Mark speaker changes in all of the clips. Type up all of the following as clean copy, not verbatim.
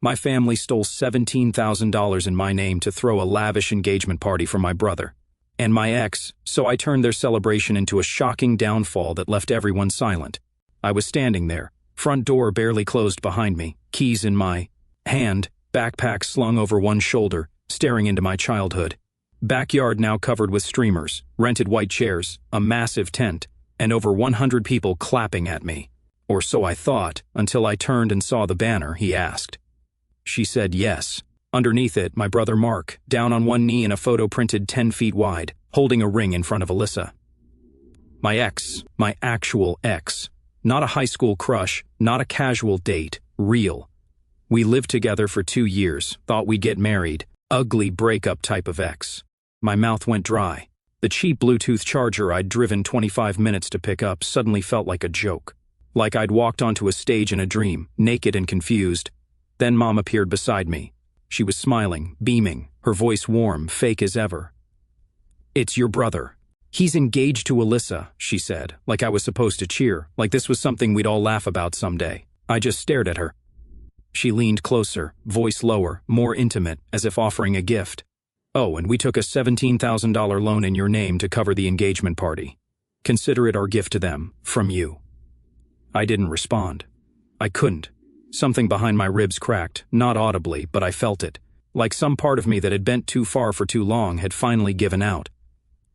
Speaker 1: My family stole $17,000 in my name to throw a lavish engagement party for my brother and my ex, so I turned their celebration into a shocking downfall that left everyone silent. I was standing there, front door barely closed behind me, keys in my hand, backpack slung over one shoulder, staring into my childhood. Backyard now covered with streamers, rented white chairs, a massive tent, and over 100 people clapping at me. Or so I thought, until I turned and saw the banner, he asked. She said yes. Underneath it, my brother Mark, down on one knee in a photo printed 10 feet wide, holding a ring in front of Alyssa. My ex, my actual ex. Not a high school crush, not a casual date, real. We lived together for 2 years, thought we'd get married, ugly breakup type of ex. My mouth went dry. The cheap Bluetooth charger I'd driven 25 minutes to pick up suddenly felt like a joke. Like I'd walked onto a stage in a dream, naked and confused. Then Mom appeared beside me. She was smiling, beaming, her voice warm, fake as ever. "It's your brother. He's engaged to Alyssa," she said, like I was supposed to cheer, like this was something we'd all laugh about someday. I just stared at her. She leaned closer, voice lower, more intimate, as if offering a gift. "Oh, and we took a $17,000 loan in your name to cover the engagement party. Consider it our gift to them, from you." I didn't respond. I couldn't. Something behind my ribs cracked, not audibly, but I felt it. Like some part of me that had bent too far for too long had finally given out.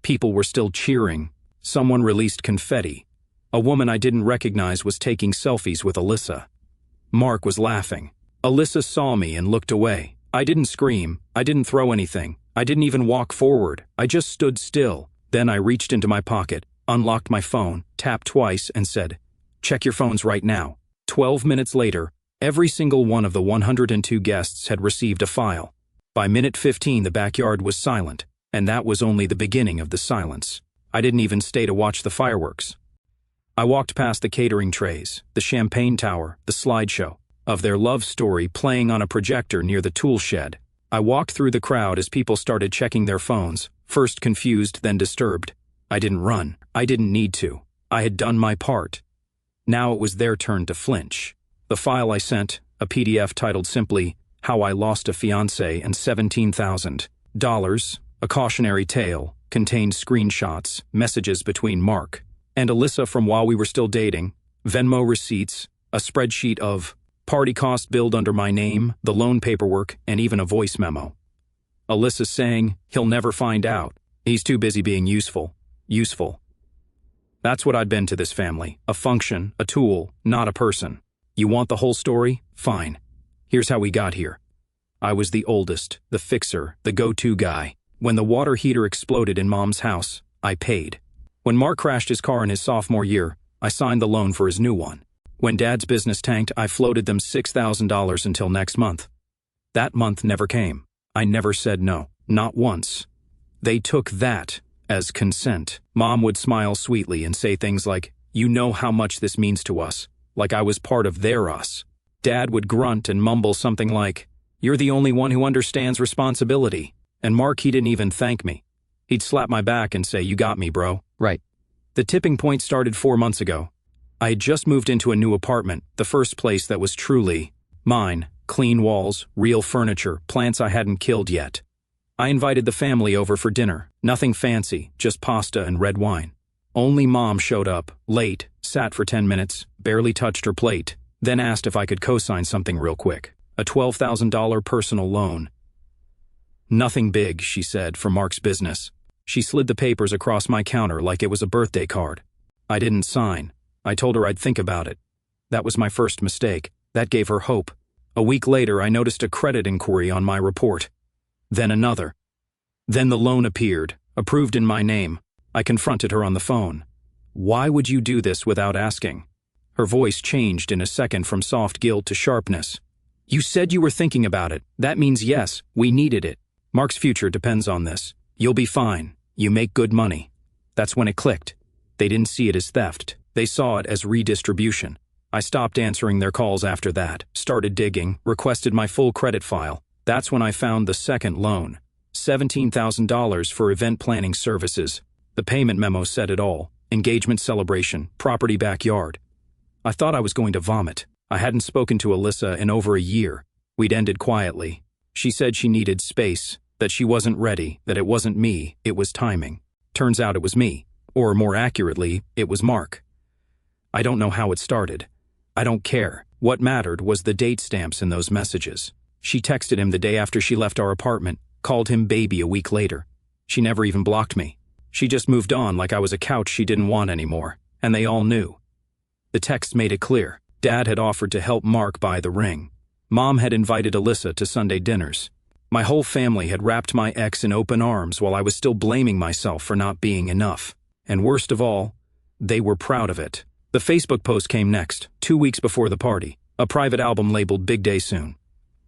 Speaker 1: People were still cheering. Someone released confetti. A woman I didn't recognize was taking selfies with Alyssa. Mark was laughing. Alyssa saw me and looked away. I didn't scream. I didn't throw anything. I didn't even walk forward. I just stood still. Then I reached into my pocket, unlocked my phone, tapped twice, and said, "Check your phones right now." 12 minutes later, every single one of the 102 guests had received a file. By minute 15, the backyard was silent, and that was only the beginning of the silence. I didn't even stay to watch the fireworks. I walked past the catering trays, the champagne tower, the slideshow of their love story playing on a projector near the tool shed. I walked through the crowd as people started checking their phones, first confused, then disturbed. I didn't run. I didn't need to. I had done my part. Now it was their turn to flinch. The file I sent, a PDF titled simply, "How I Lost a Fiancé and $17,000, a cautionary tale," contained screenshots, messages between Mark and Alyssa from while we were still dating, Venmo receipts, a spreadsheet of party cost billed under my name, the loan paperwork, and even a voice memo. Alyssa saying, "He'll never find out. He's too busy being useful." Useful. That's what I'd been to this family. A function, a tool, not a person. You want the whole story? Fine. Here's how we got here. I was the oldest, the fixer, the go-to guy. When the water heater exploded in Mom's house, I paid. When Mark crashed his car in his sophomore year, I signed the loan for his new one. When Dad's business tanked, I floated them $6,000 until next month. That month never came. I never said no, not once. They took that as consent. Mom would smile sweetly and say things like, "You know how much this means to us," like I was part of their us. Dad would grunt and mumble something like, "You're the only one who understands responsibility." And Mark, he didn't even thank me. He'd slap my back and say, "You got me, bro."
Speaker 2: Right.
Speaker 1: The tipping point started 4 months ago. I had just moved into a new apartment, the first place that was truly mine. Clean walls, real furniture, plants I hadn't killed yet. I invited the family over for dinner. Nothing fancy, just pasta and red wine. Only Mom showed up, late, sat for 10 minutes, barely touched her plate, then asked if I could co-sign something real quick. A $12,000 personal loan. "Nothing big," she said, "for Mark's business." She slid the papers across my counter like it was a birthday card. I didn't sign. I told her I'd think about it. That was my first mistake. That gave her hope. A week later, I noticed a credit inquiry on my report. Then another. Then the loan appeared, approved in my name. I confronted her on the phone. "Why would you do this without asking?" Her voice changed in a second from soft guilt to sharpness. "You said you were thinking about it. That means yes, we needed it. Mark's future depends on this. You'll be fine. You make good money." That's when it clicked. They didn't see it as theft. They saw it as redistribution. I stopped answering their calls after that, started digging, requested my full credit file. That's when I found the second loan. $17,000 for event planning services. The payment memo said it all. Engagement celebration, property backyard. I thought I was going to vomit. I hadn't spoken to Alyssa in over a year. We'd ended quietly. She said she needed space, that she wasn't ready, that it wasn't me, it was timing. Turns out it was me. Or more accurately, it was Mark. I don't know how it started. I don't care. What mattered was the date stamps in those messages. She texted him the day after she left our apartment, called him baby a week later. She never even blocked me. She just moved on like I was a couch she didn't want anymore, and they all knew. The text made it clear. Dad had offered to help Mark buy the ring. Mom had invited Alyssa to Sunday dinners. My whole family had wrapped my ex in open arms while I was still blaming myself for not being enough. And worst of all, they were proud of it. The Facebook post came next, 2 weeks before the party. A private album labeled Big Day Soon.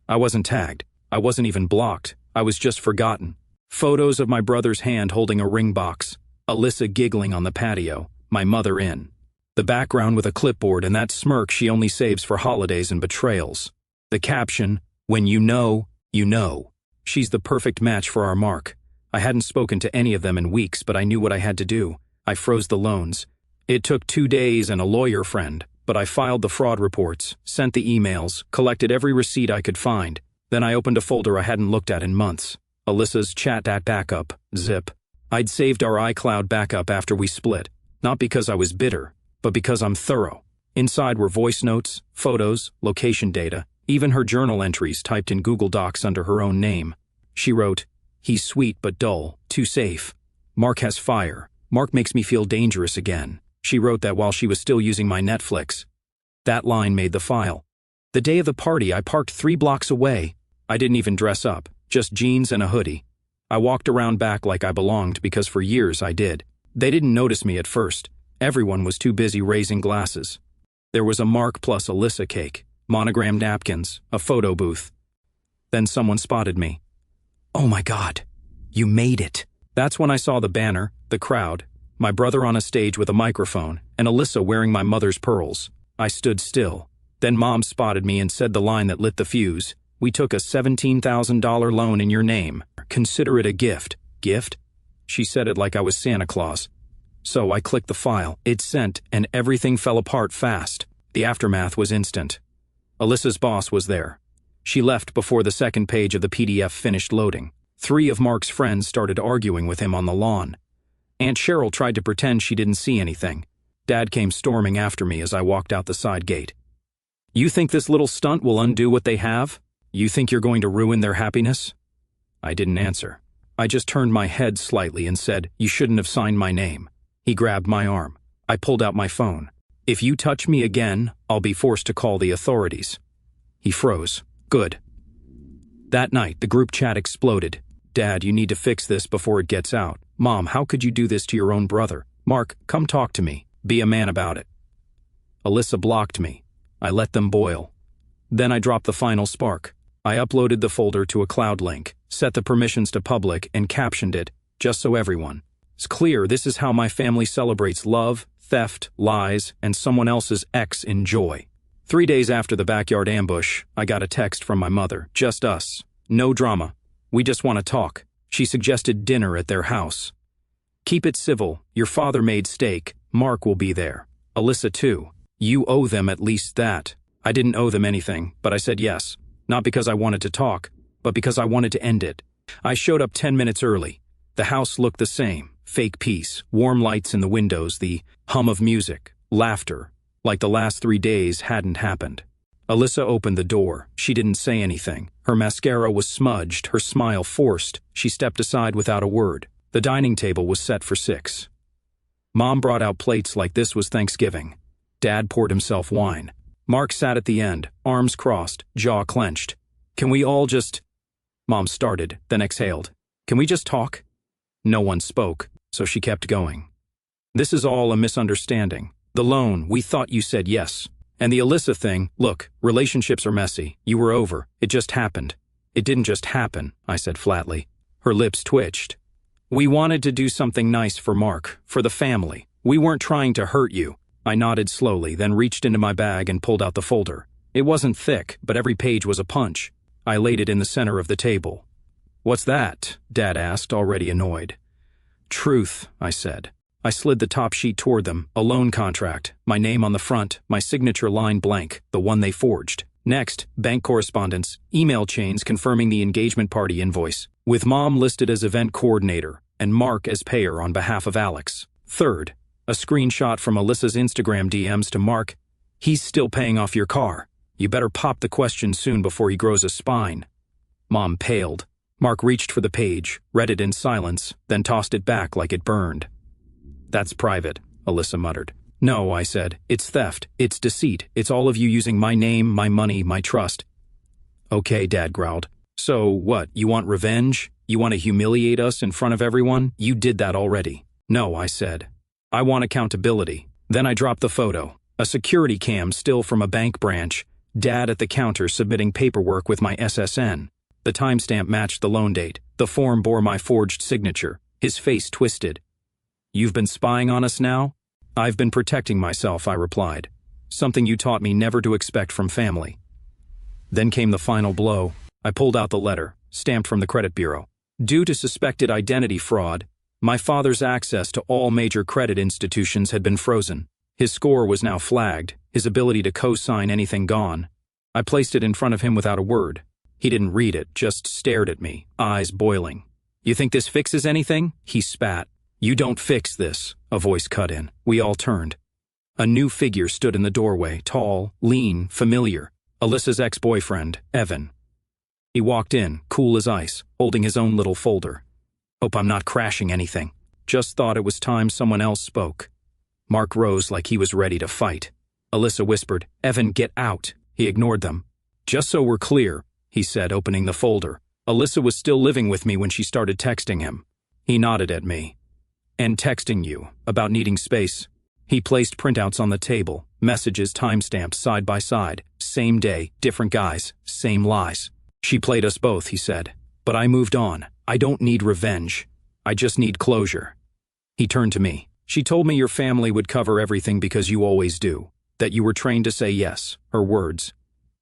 Speaker 1: I wasn't tagged. I wasn't even blocked. I was just forgotten. Photos of my brother's hand holding a ring box. Alyssa giggling on the patio. My mother in. The background with a clipboard and that smirk she only saves for holidays and betrayals. The caption, when you know, you know. She's the perfect match for our Mark. I hadn't spoken to any of them in weeks, but I knew what I had to do. I froze the loans. It took 2 days and a lawyer friend, but I filed the fraud reports, sent the emails, collected every receipt I could find. Then I opened a folder I hadn't looked at in months. Alyssa's chat backup, zip. I'd saved our iCloud backup after we split, not because I was bitter, but because I'm thorough. Inside were voice notes, photos, location data, even her journal entries typed in Google Docs under her own name. She wrote, "He's sweet but dull, too safe. Mark has fire. Mark makes me feel dangerous again." She wrote that while she was still using my Netflix. That line made the file. The day of the party, I parked 3 blocks away. I didn't even dress up, just jeans and a hoodie. I walked around back like I belonged because for years I did. They didn't notice me at first. Everyone was too busy raising glasses. There was a Mark plus Alyssa cake, monogrammed napkins, a photo booth. Then someone spotted me. "Oh my God, you made it." That's when I saw the banner, the crowd, my brother on a stage with a microphone, and Alyssa wearing my mother's pearls. I stood still. Then Mom spotted me and said the line that lit the fuse. "We took a $17,000 loan in your name. Consider it a gift." Gift? She said it like I was Santa Claus. So I clicked the file. It sent, and everything fell apart fast. The aftermath was instant. Alyssa's boss was there. She left before the second page of the PDF finished loading. 3 of Mark's friends started arguing with him on the lawn. Aunt Cheryl tried to pretend she didn't see anything. Dad came storming after me as I walked out the side gate. "You think this little stunt will undo what they have? You think you're going to ruin their happiness?" I didn't answer. I just turned my head slightly and said, "You shouldn't have signed my name." He grabbed my arm. I pulled out my phone. "If you touch me again, I'll be forced to call the authorities." He froze. Good. That night, the group chat exploded. "Dad, you need to fix this before it gets out. Mom, how could you do this to your own brother? Mark, come talk to me. Be a man about it." Alyssa blocked me. I let them boil. Then I dropped the final spark. I uploaded the folder to a cloud link, set the permissions to public, and captioned it, just so everyone. It's clear this is how my family celebrates love, theft, lies, and someone else's ex in joy. 3 days after the backyard ambush, I got a text from my mother. "Just us. No drama. We just want to talk." She suggested dinner at their house. "Keep it civil. Your father made steak. Mark will be there. Alyssa too. You owe them at least that." I didn't owe them anything, but I said yes. Not because I wanted to talk, but because I wanted to end it. I showed up 10 minutes early. The house looked the same. Fake peace, warm lights in the windows, the hum of music, laughter, like the last 3 days hadn't happened. Alyssa opened the door. She didn't say anything. Her mascara was smudged, her smile forced. She stepped aside without a word. The dining table was set for 6. Mom brought out plates like this was Thanksgiving. Dad poured himself wine. Mark sat at the end, arms crossed, jaw clenched. "Can we all just—" Mom started, then exhaled. "Can we just talk?" No one spoke, so she kept going. "This is all a misunderstanding. The loan, we thought you said yes. And the Alyssa thing, look, relationships are messy. You were over. It just happened." "It didn't just happen," I said flatly. Her lips twitched. "We wanted to do something nice for Mark, for the family. We weren't trying to hurt you." I nodded slowly, then reached into my bag and pulled out the folder. It wasn't thick, but every page was a punch. I laid it in the center of the table. "What's that?" Dad asked, already annoyed. "Truth," I said. I slid the top sheet toward them, a loan contract, my name on the front, my signature line blank, the one they forged. Next, bank correspondence, email chains confirming the engagement party invoice, with Mom listed as event coordinator and Mark as payer on behalf of Alex. Third, a screenshot from Alyssa's Instagram DMs to Mark. He's still paying off your car. You better pop the question soon before he grows a spine. Mom paled. Mark reached for the page, read it in silence, then tossed it back like it burned. That's private, Alyssa muttered. No, I said. It's theft. It's deceit. It's all of you using my name, my money, my trust. Okay, Dad growled. So what, you want revenge? You want to humiliate us in front of everyone? You did that already. No, I said. I want accountability. Then I dropped the photo. A security cam still from a bank branch. Dad at the counter submitting paperwork with my SSN. The timestamp matched the loan date. The form bore my forged signature. His face twisted. You've been spying on us now? I've been protecting myself, I replied. Something you taught me never to expect from family. Then came the final blow. I pulled out the letter, stamped from the credit bureau. Due to suspected identity fraud, my father's access to all major credit institutions had been frozen. His score was now flagged, his ability to co-sign anything gone. I placed it in front of him without a word. He didn't read it, just stared at me, eyes boiling. You think this fixes anything? He spat. You don't fix this, a voice cut in. We all turned. A new figure stood in the doorway, tall, lean, familiar. Alyssa's ex-boyfriend, Evan. He walked in, cool as ice, holding his own little folder. Hope I'm not crashing anything. Just thought it was time someone else spoke. Mark rose like he was ready to fight. Alyssa whispered, Evan, get out. He ignored them. Just so we're clear, he said, opening the folder. Alyssa was still living with me when she started texting him. He nodded at me. And texting you, about needing space. He placed printouts on the table, messages timestamped side by side, same day, different guys, same lies. She played us both, he said. But I moved on. I don't need revenge. I just need closure. He turned to me. She told me your family would cover everything because you always do. That you were trained to say yes, her words.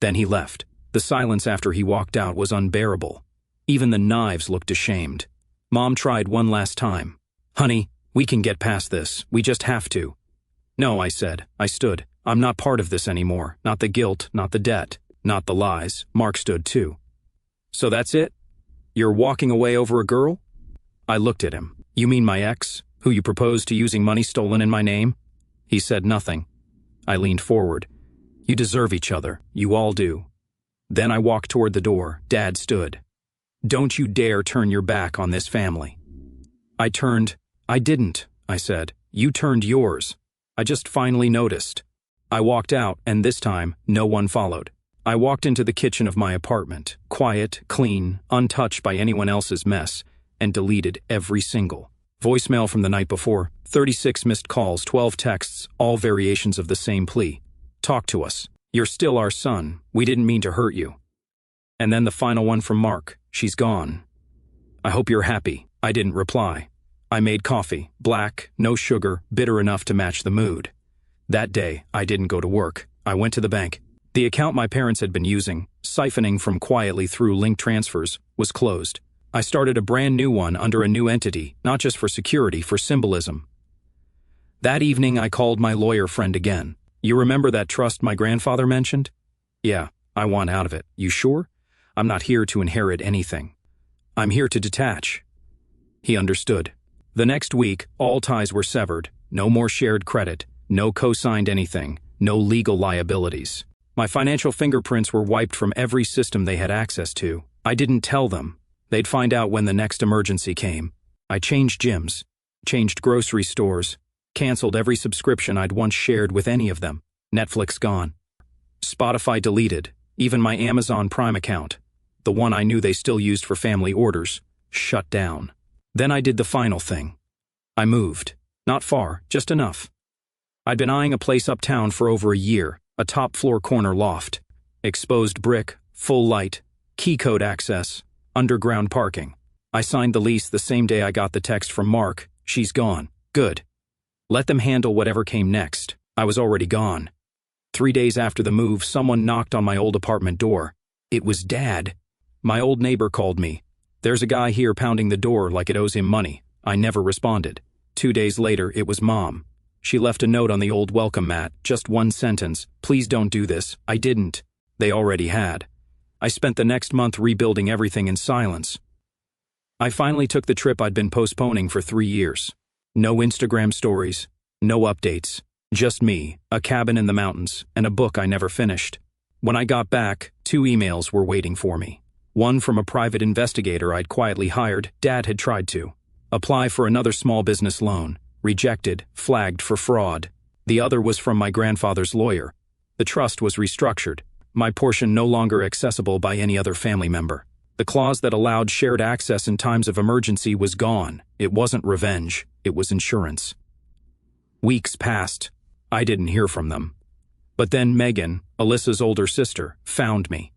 Speaker 1: Then he left. The silence after he walked out was unbearable. Even the knives looked ashamed. Mom tried one last time. Honey, we can get past this. We just have to. No, I said. I stood. I'm not part of this anymore. Not the guilt, not the debt, not the lies. Mark stood too. So that's it? You're walking away over a girl? I looked at him. You mean my ex, who you proposed to using money stolen in my name? He said nothing. I leaned forward. You deserve each other. You all do. Then I walked toward the door. Dad stood. Don't you dare turn your back on this family. I turned. I didn't, I said. You turned yours. I just finally noticed. I walked out, and this time, no one followed. I walked into the kitchen of my apartment, quiet, clean, untouched by anyone else's mess, and deleted every single voicemail from the night before, 36 missed calls, 12 texts, all variations of the same plea. Talk to us. You're still our son. We didn't mean to hurt you. And then the final one from Mark. She's gone. I hope you're happy. I didn't reply. I made coffee, black, no sugar, bitter enough to match the mood. That day, I didn't go to work. I went to the bank. The account my parents had been using, siphoning from quietly through link transfers, was closed. I started a brand new one under a new entity, not just for security, for symbolism. That evening, I called my lawyer friend again. You remember that trust my grandfather mentioned? Yeah, I want out of it. You sure? I'm not here to inherit anything. I'm here to detach. He understood. The next week, all ties were severed. No more shared credit. No co-signed anything. No legal liabilities. My financial fingerprints were wiped from every system they had access to. I didn't tell them. They'd find out when the next emergency came. I changed gyms, changed grocery stores, canceled every subscription I'd once shared with any of them. Netflix gone. Spotify deleted. Even my Amazon Prime account, the one I knew they still used for family orders, shut down. Then I did the final thing. I moved. Not far, just enough. I'd been eyeing a place uptown for over a year, a top-floor corner loft. Exposed brick, full light, key code access, underground parking. I signed the lease the same day I got the text from Mark. She's gone. Good. Let them handle whatever came next. I was already gone. 3 days after the move, someone knocked on my old apartment door. It was Dad. My old neighbor called me. There's a guy here pounding the door like it owes him money. I never responded. 2 days later, it was Mom. She left a note on the old welcome mat, just one sentence. Please don't do this. I didn't. They already had. I spent the next month rebuilding everything in silence. I finally took the trip I'd been postponing for 3 years. No Instagram stories, no updates, just me, a cabin in the mountains, and a book I never finished. When I got back, 2 emails were waiting for me. One from a private investigator I'd quietly hired. Dad had tried to apply for another small business loan, rejected, flagged for fraud. The other was from my grandfather's lawyer. The trust was restructured, my portion no longer accessible by any other family member. The clause that allowed shared access in times of emergency was gone. It wasn't revenge, it was insurance. Weeks passed. I didn't hear from them. But then Megan, Alyssa's older sister, found me.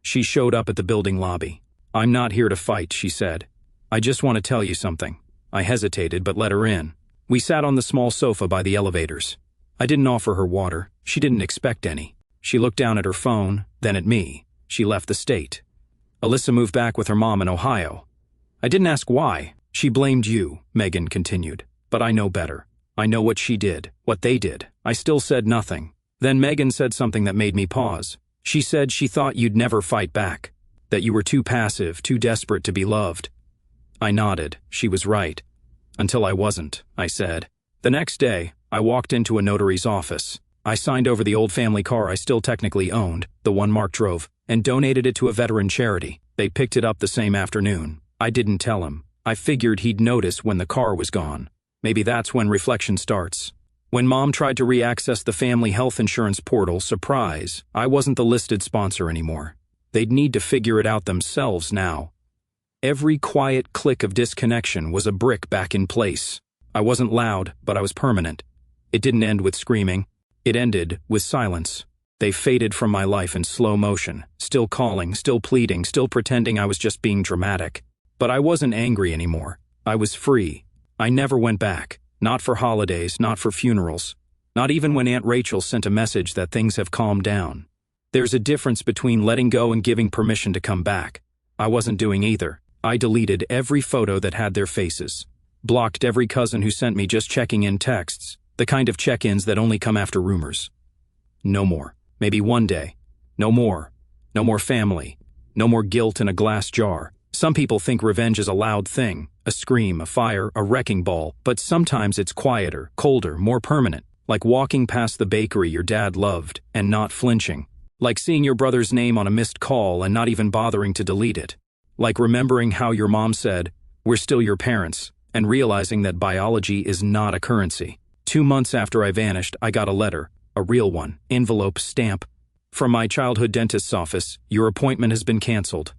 Speaker 1: She showed up at the building lobby. "I'm not here to fight," she said. "I just want to tell you something." I hesitated but let her in. We sat on the small sofa by the elevators. I didn't offer her water. She didn't expect any. She looked down at her phone, then at me. She left the state. Alyssa moved back with her mom in Ohio. I didn't ask why. "She blamed you," Megan continued. "But I know better. I know what she did, what they did." I still said nothing. Then Megan said something that made me pause. She said she thought you'd never fight back, that you were too passive, too desperate to be loved. I nodded. She was right. Until I wasn't, I said. The next day, I walked into a notary's office. I signed over the old family car I still technically owned, the one Mark drove, and donated it to a veteran charity. They picked it up the same afternoon. I didn't tell him. I figured he'd notice when the car was gone. Maybe that's when reflection starts. When Mom tried to re-access the family health insurance portal, surprise, I wasn't the listed sponsor anymore. They'd need to figure it out themselves now. Every quiet click of disconnection was a brick back in place. I wasn't loud, but I was permanent. It didn't end with screaming. It ended with silence. They faded from my life in slow motion, still calling, still pleading, still pretending I was just being dramatic. But I wasn't angry anymore. I was free. I never went back. Not for holidays, not for funerals. Not even when Aunt Rachel sent a message that things have calmed down. There's a difference between letting go and giving permission to come back. I wasn't doing either. I deleted every photo that had their faces. Blocked every cousin who sent me just checking in texts, the kind of check-ins that only come after rumors. No more. Maybe one day. No more. No more family. No more guilt in a glass jar. Some people think revenge is a loud thing, a scream, a fire, a wrecking ball, but sometimes it's quieter, colder, more permanent, like walking past the bakery your dad loved and not flinching, like seeing your brother's name on a missed call and not even bothering to delete it, like remembering how your mom said, "We're still your parents," and realizing that biology is not a currency. 2 months after I vanished, I got a letter, a real one, envelope, stamp. From my childhood dentist's office, "Your appointment has been canceled.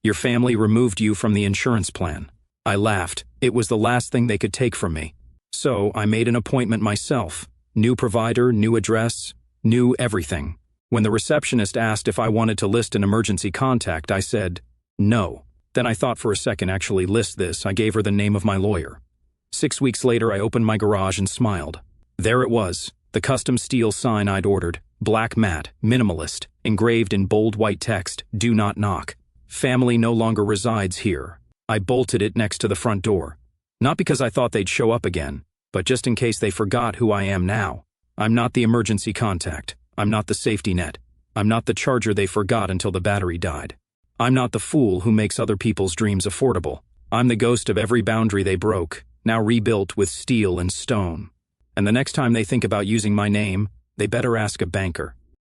Speaker 1: Your family removed you from the insurance plan." I laughed. It was the last thing they could take from me. So I made an appointment myself. New provider, new address, new everything. When the receptionist asked if I wanted to list an emergency contact, I said, no. Then I thought for a second, actually list this. I gave her the name of my lawyer. 6 weeks later, I opened my garage and smiled. There it was, the custom steel sign I'd ordered. Black matte, minimalist, engraved in bold white text, "Do not knock. Family no longer resides here." I bolted it next to the front door. Not because I thought they'd show up again, but just in case they forgot who I am now. I'm not the emergency contact. I'm not the safety net. I'm not the charger they forgot until the battery died. I'm not the fool who makes other people's dreams affordable. I'm the ghost of every boundary they broke, now rebuilt with steel and stone. And the next time they think about using my name, they better ask a banker.